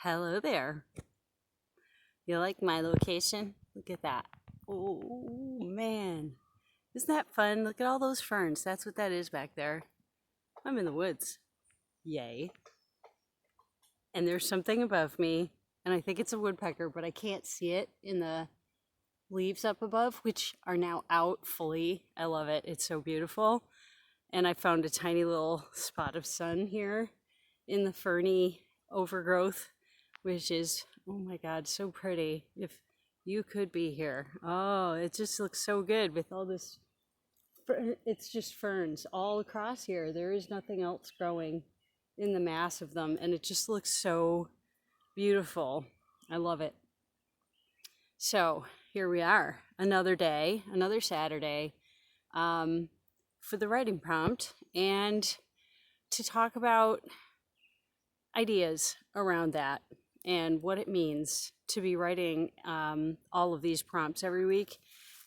Hello there. You like my location? Look at that. Oh man. Isn't that fun? Look at all those ferns. That's what that is back there. I'm in the woods. Yay. And there's something above me, and I think it's a woodpecker, but I can't see it in the leaves up above, which are now out fully. I love it. It's so beautiful. And I found a tiny little spot of sun here in the ferny overgrowth, which is, oh my God, so pretty. If you could be here. Oh, it just looks so good with all this. It's just ferns all across here. There is nothing else growing in the mass of them, and it just looks so beautiful. I love it. So here we are, another day, another Saturday, for the writing prompt, and to talk about ideas around that and what it means to be writing all of these prompts every week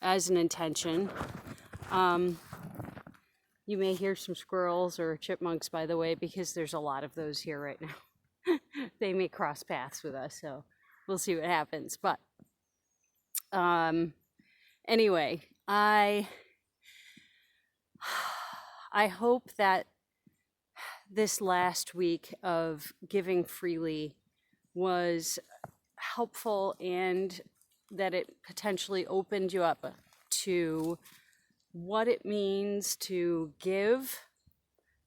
as an intention. You may hear some squirrels or chipmunks, by the way, because there's a lot of those here right now. They may cross paths with us, so we'll see what happens. But anyway, I hope that this last week of giving freely was helpful and that it potentially opened you up to what it means to give,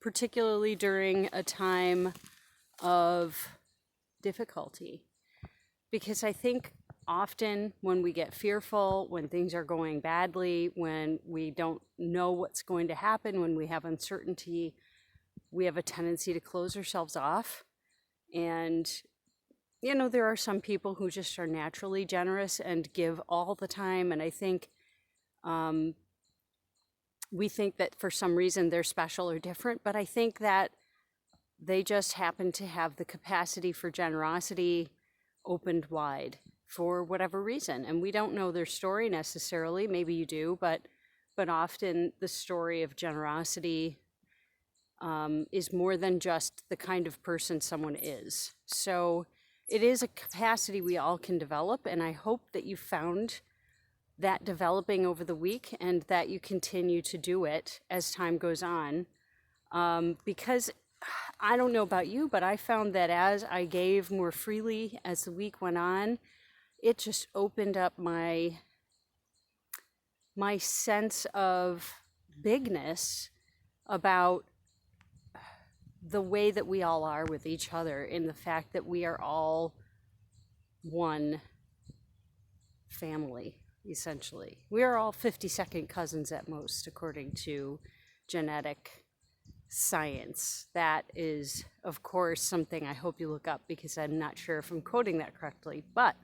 particularly during a time of difficulty. Because I think often when we get fearful, when things are going badly, when we don't know what's going to happen, when we have uncertainty, we have a tendency to close ourselves off. And, there are some people who just are naturally generous and give all the time. And I think we think that for some reason they're special or different, but I think that they just happen to have the capacity for generosity opened wide for whatever reason. And we don't know their story necessarily. Maybe you do, but often the story of generosity is more than just the kind of person someone is. So it is a capacity we all can develop, and I hope that you found that developing over the week and that you continue to do it as time goes on. Because I don't know about you, but I found that as I gave more freely as the week went on, it just opened up my sense of bigness about the way that we all are with each other, in the fact that we are all one family, essentially. We are all 52nd cousins at most, according to genetic science. That is, of course, something I hope you look up, because I'm not sure if I'm quoting that correctly, but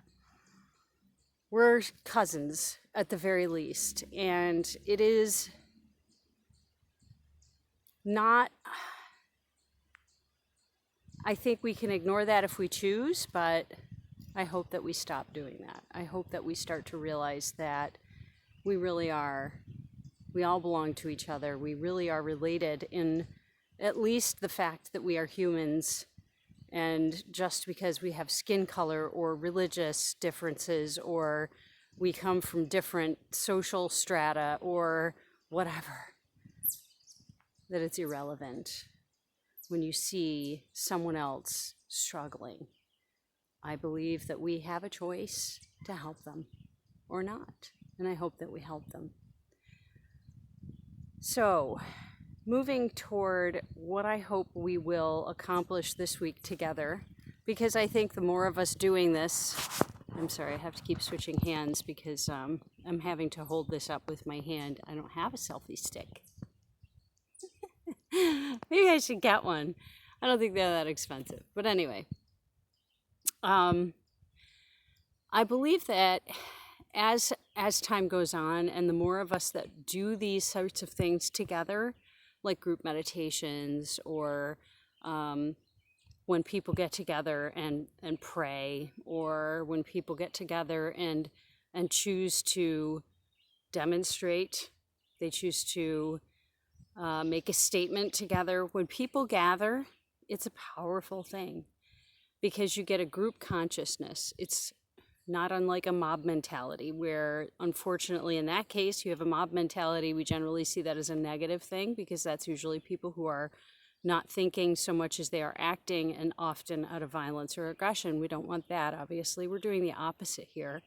we're cousins at the very least. And it is not, I think we can ignore that if we choose, but I hope that we stop doing that. I hope that we start to realize that we really are, we all belong to each other. We really are related in at least the fact that we are humans. And just because we have skin color or religious differences, or we come from different social strata or whatever, that it's irrelevant when you see someone else struggling. I believe that we have a choice to help them or not, and I hope that we help them. So, moving toward what I hope we will accomplish this week together, because I think the more of us doing this, I'm sorry, I have to keep switching hands because I'm having to hold this up with my hand. I don't have a selfie stick. Maybe I should get one. I don't think they're that expensive. But anyway, I believe that as time goes on, and the more of us that do these sorts of things together, like group meditations, or when people get together and pray, or when people get together and choose to demonstrate, they choose to make a statement together. When people gather, it's a powerful thing. because you get a group consciousness. It's not unlike a mob mentality, where unfortunately in that case you have a mob mentality. We generally see that as a negative thing, because that's usually people who are not thinking so much as they are acting, and often out of violence or aggression. We don't want that, obviously. We're doing the opposite here.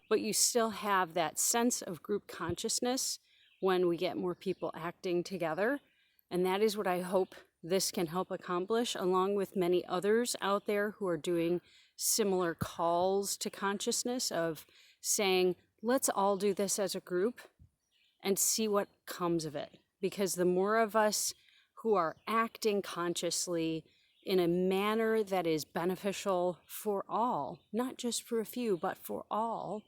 But you still have that sense of group consciousness when we get more people acting together. And that is what I hope this can help accomplish, along with many others out there who are doing similar calls to consciousness, of saying, let's all do this as a group and see what comes of it. Because the more of us who are acting consciously in a manner that is beneficial for all, not just for a few, but for all,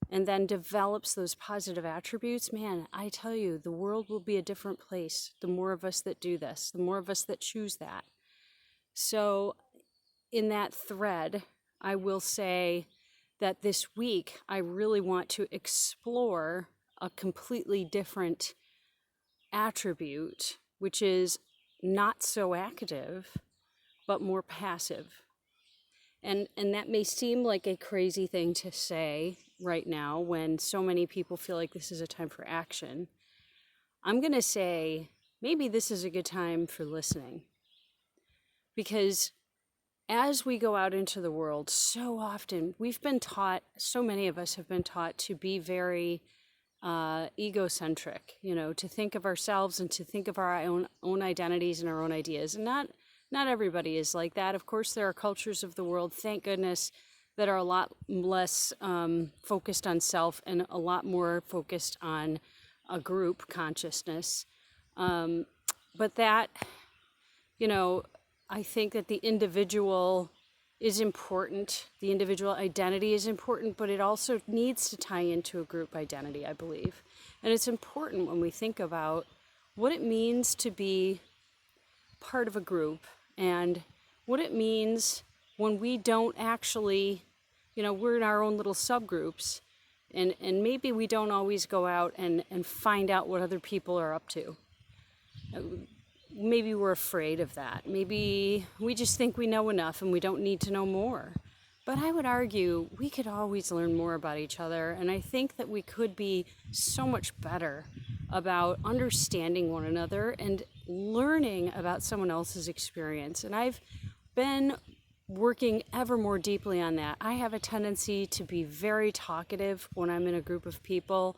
and then develops those positive attributes, man, I tell you, the world will be a different place. The more of us that do this, the more of us that choose that. So in that thread, I will say that this week, I really want to explore a completely different attribute, which is not so active, but more passive. And that may seem like a crazy thing to say right now, when so many people feel like this is a time for action. I'm going to say maybe this is a good time for listening. Because as we go out into the world, so often we've been taught, so many of us have been taught to be very egocentric, to think of ourselves and to think of our own identities and our own ideas. And not everybody is like that. Of course, there are cultures of the world, thank goodness, that are a lot less focused on self and a lot more focused on a group consciousness. But that, I think that the individual is important. The individual identity is important, but it also needs to tie into a group identity, I believe. And it's important when we think about what it means to be part of a group, and what it means when we don't actually, we're in our own little subgroups, and maybe we don't always go out and find out what other people are up to. Maybe we're afraid of that. Maybe we just think we know enough and we don't need to know more. But I would argue we could always learn more about each other, and I think that we could be so much better about understanding one another and learning about someone else's experience. And I've been working ever more deeply on that. I have a tendency to be very talkative when I'm in a group of people.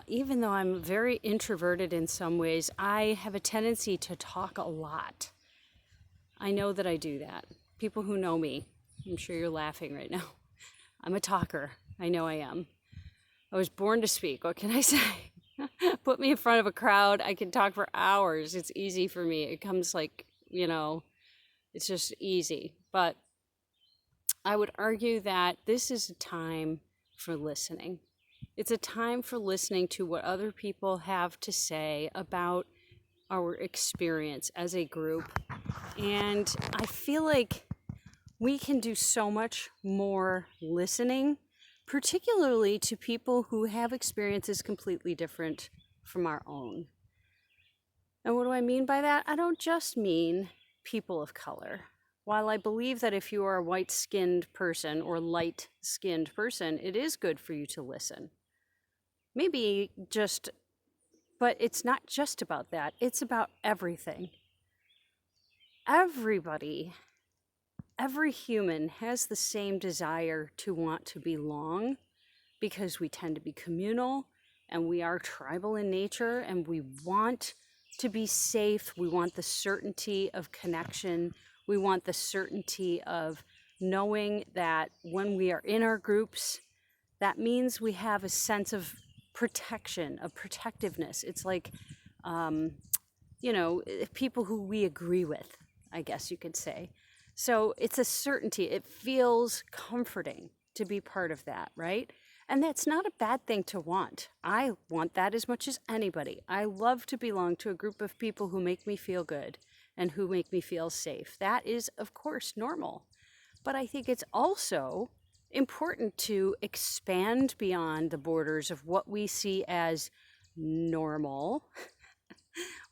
Even though I'm very introverted in some ways, I have a tendency to talk a lot. I know that I do that. People who know me, I'm sure you're laughing right now. I'm a talker. I know I am. I was born to speak. What can I say? Put me in front of a crowd, I can talk for hours. It's easy for me. It comes like, it's just easy. But I would argue that this is a time for listening. It's a time for listening to what other people have to say about our experience as a group. And I feel like we can do so much more listening, particularly to people who have experiences completely different from our own. And what do I mean by that? I don't just mean people of color. While I believe that if you are a white-skinned person or light-skinned person, it is good for you to listen. But it's not just about that. It's about everything. Everybody, every human has the same desire to want to belong, because we tend to be communal and we are tribal in nature, and we want to be safe. We want the certainty of connection. We want the certainty of knowing that when we are in our groups, that means we have a sense of protection, of protectiveness. It's like, people who we agree with, I guess you could say. So it's a certainty. It feels comforting to be part of that, right? And that's not a bad thing to want. I want that as much as anybody. I love to belong to a group of people who make me feel good and who make me feel safe. That is, of course, normal. But I think it's also important to expand beyond the borders of what we see as normal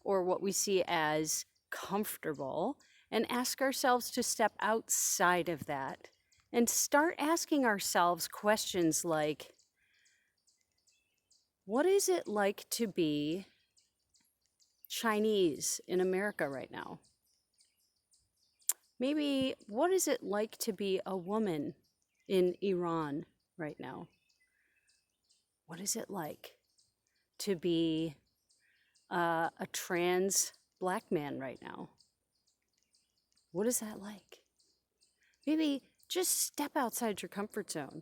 or what we see as comfortable, and ask ourselves to step outside of that and start asking ourselves questions like, what is it like to be Chinese in America right now? Maybe, what is it like to be a woman in Iran right now? What is it like to be a trans black man right now? What is that like? Maybe just step outside your comfort zone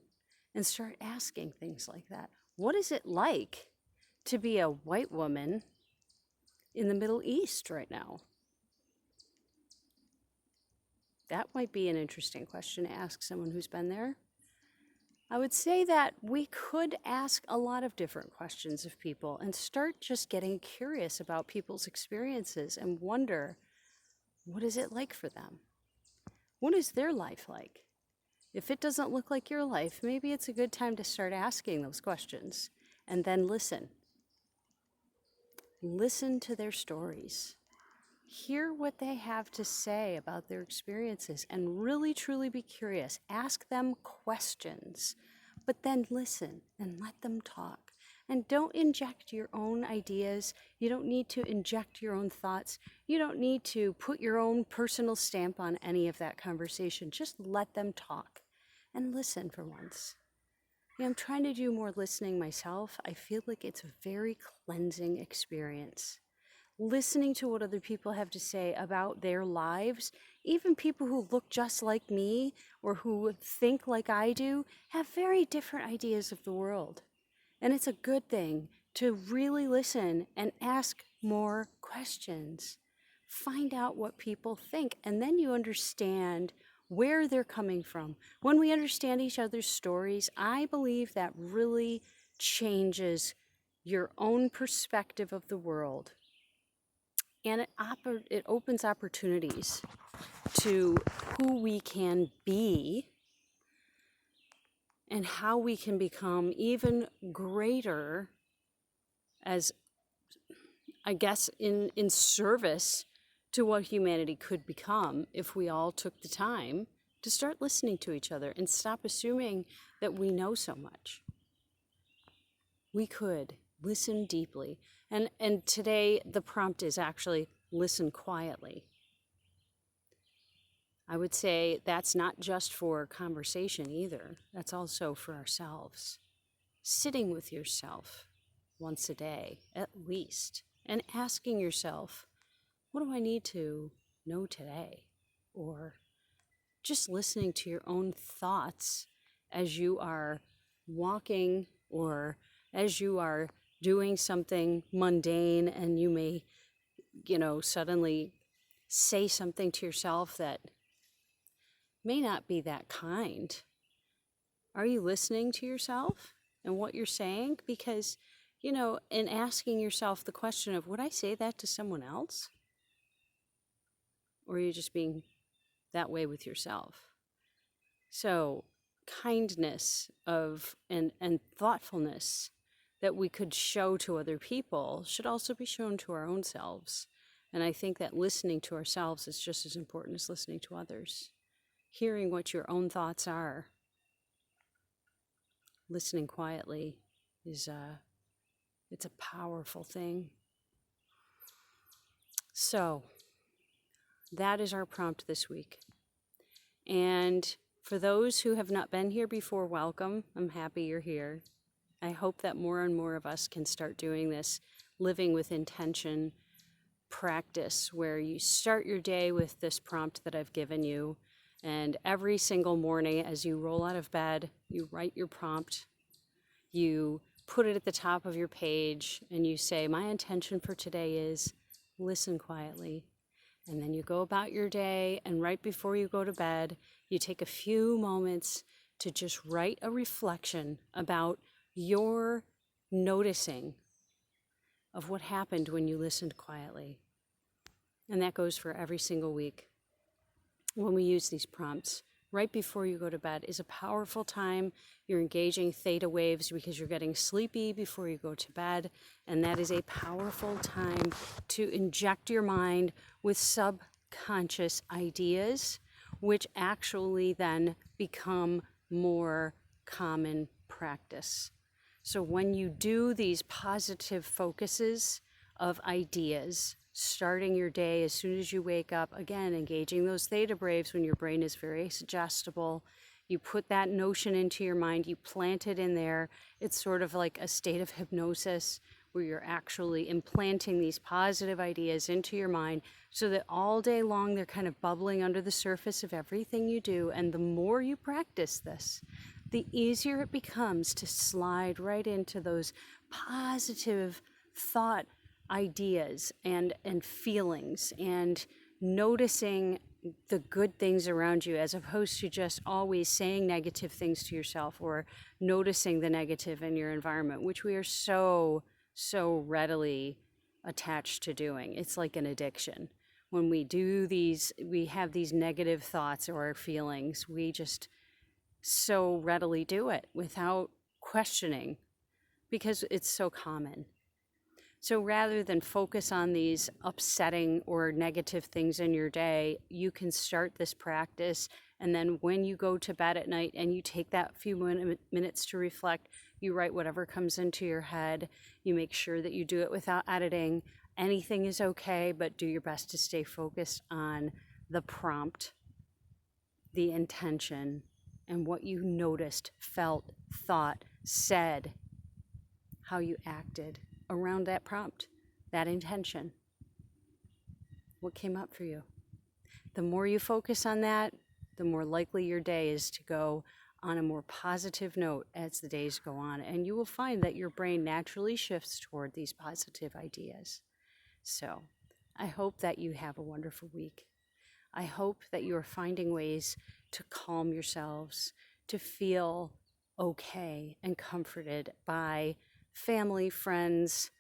and start asking things like that. What is it like to be a white woman in the Middle East right now? That might be an interesting question to ask someone who's been there. I would say that we could ask a lot of different questions of people and start just getting curious about people's experiences and wonder, what is it like for them? What is their life like? If it doesn't look like your life, maybe it's a good time to start asking those questions and then listen. Listen to their stories. Hear what they have to say about their experiences and really truly be curious. Ask them questions, but then listen and let them talk. And don't inject your own ideas. You don't need to inject your own thoughts. You don't need to put your own personal stamp on any of that conversation. Just let them talk and listen for once. I'm trying to do more listening myself. I feel like it's a very cleansing experience. Listening to what other people have to say about their lives, even people who look just like me or who think like I do, have very different ideas of the world. And it's a good thing to really listen and ask more questions. Find out what people think, and then you understand where they're coming from. When we understand each other's stories, I believe that really changes your own perspective of the world. And it opens opportunities to who we can be and how we can become even greater as, I guess, in service to what humanity could become if we all took the time to start listening to each other and stop assuming that we know so much. We could listen deeply. And today the prompt is actually listen quietly. I would say that's not just for conversation either. That's also for ourselves. Sitting with yourself once a day, at least, and asking yourself, what do I need to know today? Or just listening to your own thoughts as you are walking or as you are doing something mundane, and you may, suddenly say something to yourself that may not be that kind. Are you listening to yourself and what you're saying? Because, in asking yourself the question of, would I say that to someone else? Or are you just being that way with yourself? So kindness and thoughtfulness that we could show to other people should also be shown to our own selves. And I think that listening to ourselves is just as important as listening to others. Hearing what your own thoughts are, listening quietly it's a powerful thing. So that is our prompt this week. And for those who have not been here before, welcome. I'm happy you're here. I hope that more and more of us can start doing this living with intention practice, where you start your day with this prompt that I've given you. And every single morning as you roll out of bed, you write your prompt, you put it at the top of your page, and you say, my intention for today is listen quietly. And then you go about your day, and right before you go to bed, you take a few moments to just write a reflection about your noticing of what happened when you listened quietly. And that goes for every single week. When we use these prompts, right before you go to bed is a powerful time. You're engaging theta waves because you're getting sleepy before you go to bed. And that is a powerful time to inject your mind with conscious ideas, which actually then become more common practice. So when you do these positive focuses of ideas, starting your day as soon as you wake up, again, engaging those theta braves when your brain is very suggestible, you put that notion into your mind, you plant it in there. It's sort of like a state of hypnosis where you're actually implanting these positive ideas into your mind so that all day long they're kind of bubbling under the surface of everything you do. And the more you practice this, the easier it becomes to slide right into those positive thought ideas and feelings and noticing the good things around you as opposed to just always saying negative things to yourself or noticing the negative in your environment, which we are so readily attached to doing. It's like an addiction. When we do these, we have these negative thoughts or feelings, we just so readily do it without questioning because it's so common. So rather than focus on these upsetting or negative things in your day, you can start this practice. And then when you go to bed at night and you take that few minutes to reflect, you write whatever comes into your head. You make sure that you do it without editing. Anything is okay, but do your best to stay focused on the prompt, the intention, and what you noticed, felt, thought, said, how you acted around that prompt, that intention. What came up for you? The more you focus on that, the more likely your day is to go on a more positive note as the days go on. And you will find that your brain naturally shifts toward these positive ideas. So I hope that you have a wonderful week. I hope that you are finding ways to calm yourselves, to feel okay and comforted by family, friends,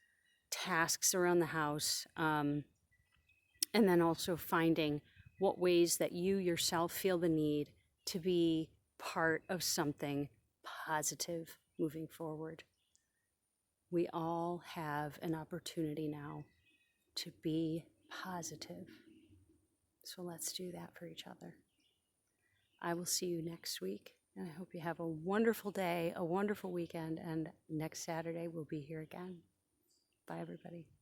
tasks around the house, and then also finding what ways that you yourself feel the need to be part of something positive moving forward. We all have an opportunity now to be positive. So let's do that for each other. I will see you next week, and I hope you have a wonderful day, a wonderful weekend, and next Saturday we'll be here again. Bye, everybody.